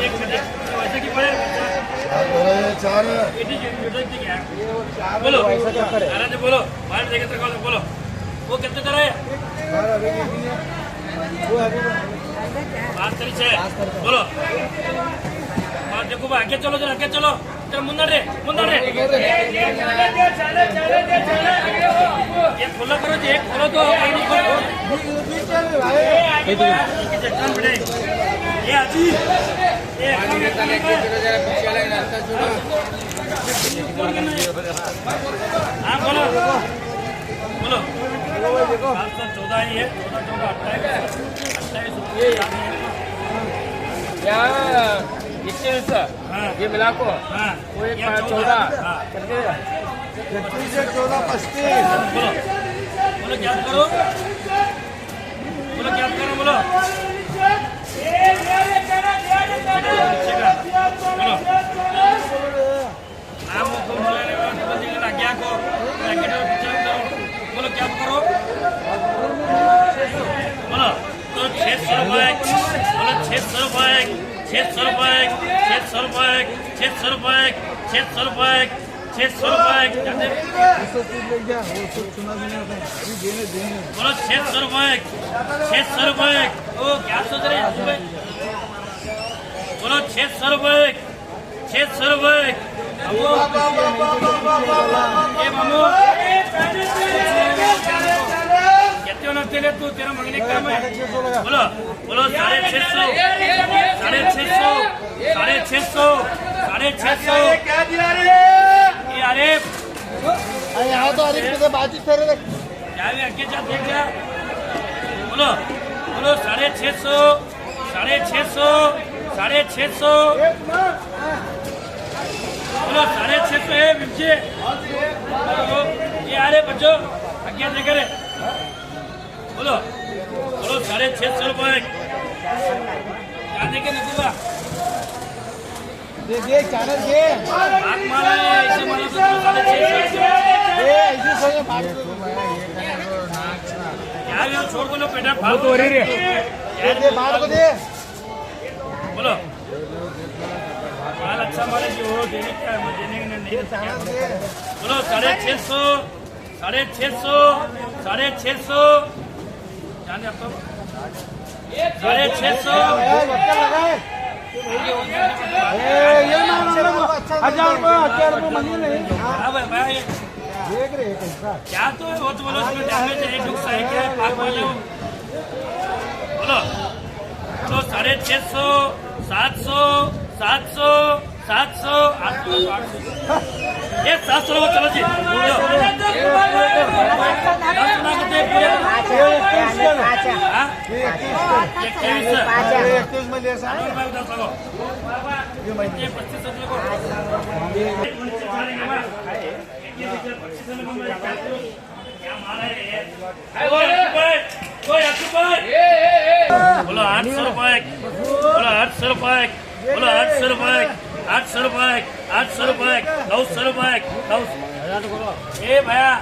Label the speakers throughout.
Speaker 1: वैसे की पड़े
Speaker 2: चार
Speaker 1: बोलो अरे बोलो बाहर देखे तो बोलो वो कितने तरह है बात करी छे बोलो बात देखो भाई आगे चलो जरा आगे चलो जरा मुंदर रे ये खोलो करो जी एक खोलो तो ये आजी ये हाँ बोलो बोलो 14 ही है
Speaker 3: 21 ये मिला को वो एक 14
Speaker 2: 31 से 14 35
Speaker 1: बोलो क्या करो बोलो क्या को बोलो क्या करो बोलो तो 600 रुपए बोलो 600 रुपए 600 रुपए 600 रुपए 600 रुपए 600 रुपए 600 रुपए बोलो 600 रुपए 600 रुपए ओ क्या सोच रहे हैं बोलो 600 रुपए 600 रुपए मामू कहते हो ना तेरे तू तेरा मंगने का काम है बोलो बोलो 650
Speaker 2: क्या दिया रे
Speaker 1: ये अरे
Speaker 2: यहाँ तो अरे किधर बातचीत कर रहे
Speaker 1: क्या भी आगे जा देख जा बोलो बोलो 650 बोलो 650 है बिल्कुल ये अरे बच्चों आगे देख रहे बोलो बोलो 650 रुपए क्या देखे निकूंगा
Speaker 2: दे चैनल दे
Speaker 1: आग मारा है ऐसे मारा तो 650
Speaker 2: ऐसे सोचे बात
Speaker 1: क्या भी छोड़ बोलो पेटा फालतू
Speaker 2: हो रही है दे बात को दे
Speaker 1: बोलो माल अच्छा मारे जो हो देने क्या है देने नहीं बोलो 650 जाने आप तो 650 हाँ भाई
Speaker 2: देख रहे कैसा
Speaker 1: क्या तो है वो तो बोलो उसमें डैमेज है नुकस है क्या है पाक वाले हो बोलो तो 650 700 800 ये 700 लोग चलो जी बोलो 800 रुपए बोलो 800 रुपए बोलो 800 रुपए 800 रुपए 800 रुपए 900 रुपए 900 ए भैया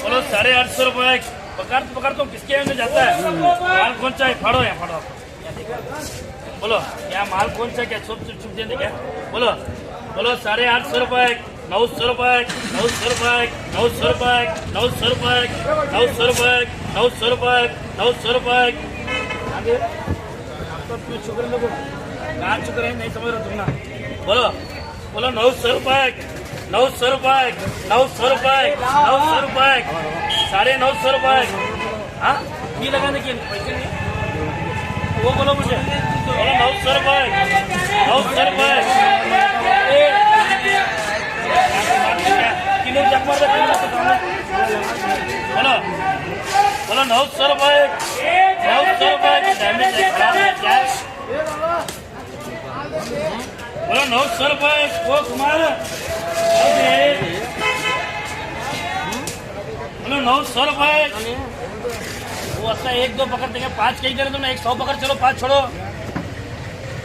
Speaker 1: बोलो 850 रुपए पकड़ तो किसके में जाता है माल कौन सा है फाड़ो यहाँ फाड़ो बोलो क्या माल कौन सा क्या चुप देने क्या बोलो बोलो 850 रुपए 900 रुपए 900 रुपए 900 रुपए 900 रुपए 900 रुपए 900 रुपए 900 रुपए शुक्र लोगों कहाँ चुक रहे नहीं समझ रहे तुम ना बोलो बोलो 900 रुपए 900 रुपए 900 रुपए 900 रुपए 950 रुपए हाँ ये लगाने के पैसे नहीं वो बोलो मुझे बोलो 900 रुपए 900 रुपए किलो चकमार बोलो बोलो 900 रुपए 900 रुपए डैमेज क्या बोलो 900 रुपए वो कुमार बोलो 900 रुपए वो अच्छा 1 2 पकड़ देंगे 5 कहीं दे रहे तुमने 100 पकड़ चलो 5 छोड़ो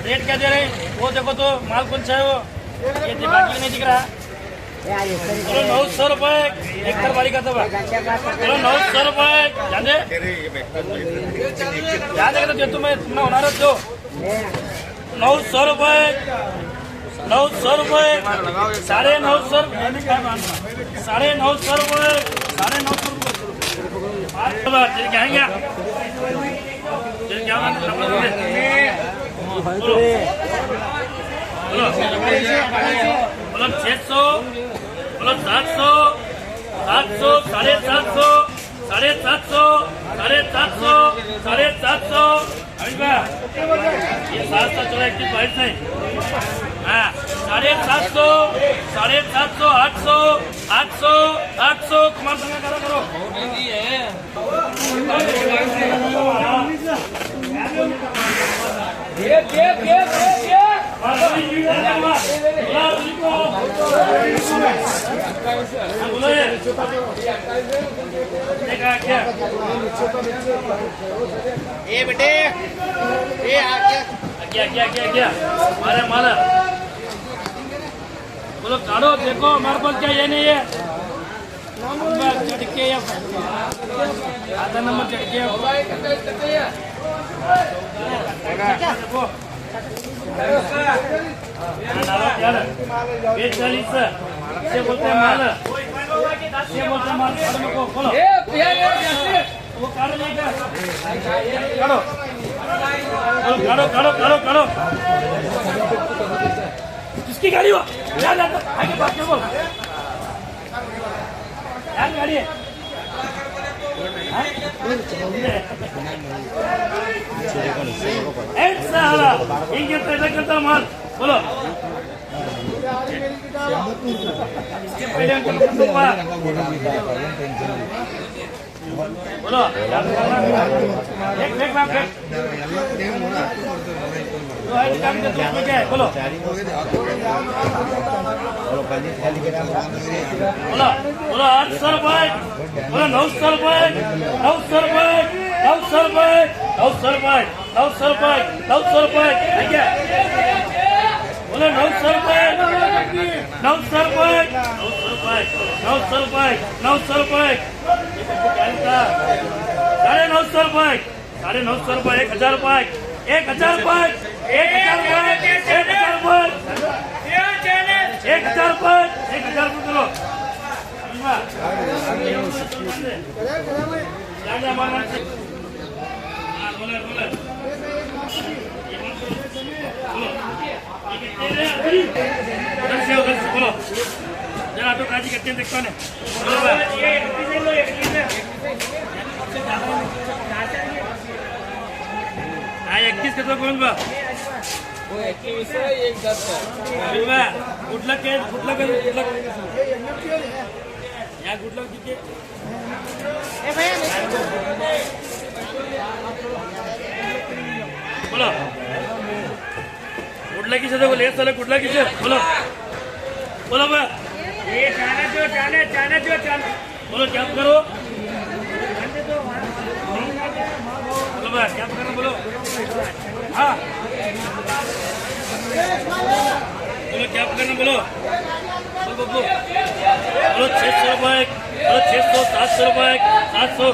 Speaker 1: रेट क्या दे रहे वो देखो तो माल कौन सा है वो ये बाकी नहीं दिख रहा बोलो 900 रुपए एक तरबारी का दबा बोलो 900 रुपए जाने तो तुम्हें तुम्हें होना दो 900 रुपये 900 रुपये 950 950 950 रुपये 950 रुपये बोलो 600 बोलो 700 700 750 750 750 750 ये 700 चलो एक बाइट नहीं हाँ 750 750 800 800 800 कुमार संघ करो
Speaker 2: ए बेटे ए
Speaker 1: क्या मारे माला बोलो काढ़ो देखो हमारे पास क्या ये नहीं है नंबर चढ़के आधा नंबर चढ़के से बोलते हैं माल से बोलते हैं माल को खोलो वो काढ़ो लेकर काढ़ो किसकी गाड़ी हुआ यार आगे बात क्या बोल यार गाड़ी है ಹಿಂಗೆ ಇರ್ತಕ್ಕಂಥ ಮಾಲ್ बोलो बोलो बोलो बोलो 800 रुपये बोलो 900 रुपये 900 रुपये 900 रुपये 900 रुपये 900 रुपये 900 रुपये बोलो 900 रुपये 900 रुपये 900 रुपये 900 रुपये 950 रुपये 950 रुपये 1000 रुपये 1000 रुपये 1000 रुपये 1000 रुपये 1000 रुपये 1000 रुपये करो बोलो जरा ऑटो काजी करते हैं देखो ने हाँ 21 का तो कौन बा
Speaker 3: वो 21 है एक 10 है
Speaker 1: गुड लक यहाँ गुड लक दीजिए बोलो गुड लक किसे देखो ले साले गुड लक किसे बोलो बोलो बा ये जाने जो बोलो क्या करो बोलो बा क्या करना बोलो हाँ बोलो क्या करना बोलो बोलो 600 रुपये बोलो 600 700 रुपये 700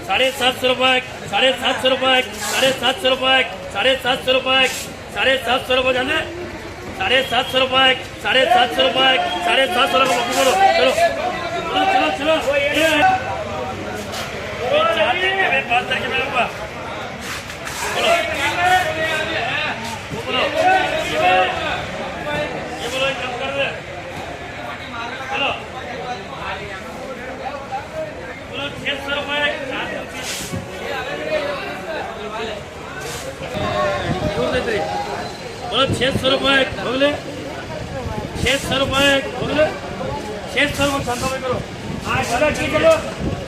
Speaker 1: 750 रुपये 750 रुपये 750 रुपये 750 रुपये 750 रुपये जाने 750 रुपये 750 रुपये 750 रुपये बोलो चलो बात करके मेरे पास बोलो ये बोलो कम कर दे बोलो 600 रुपये बोलो 600 रुपये बोले 600 रुपये बोले 600 रुपये करो हाँ चलो ठीक है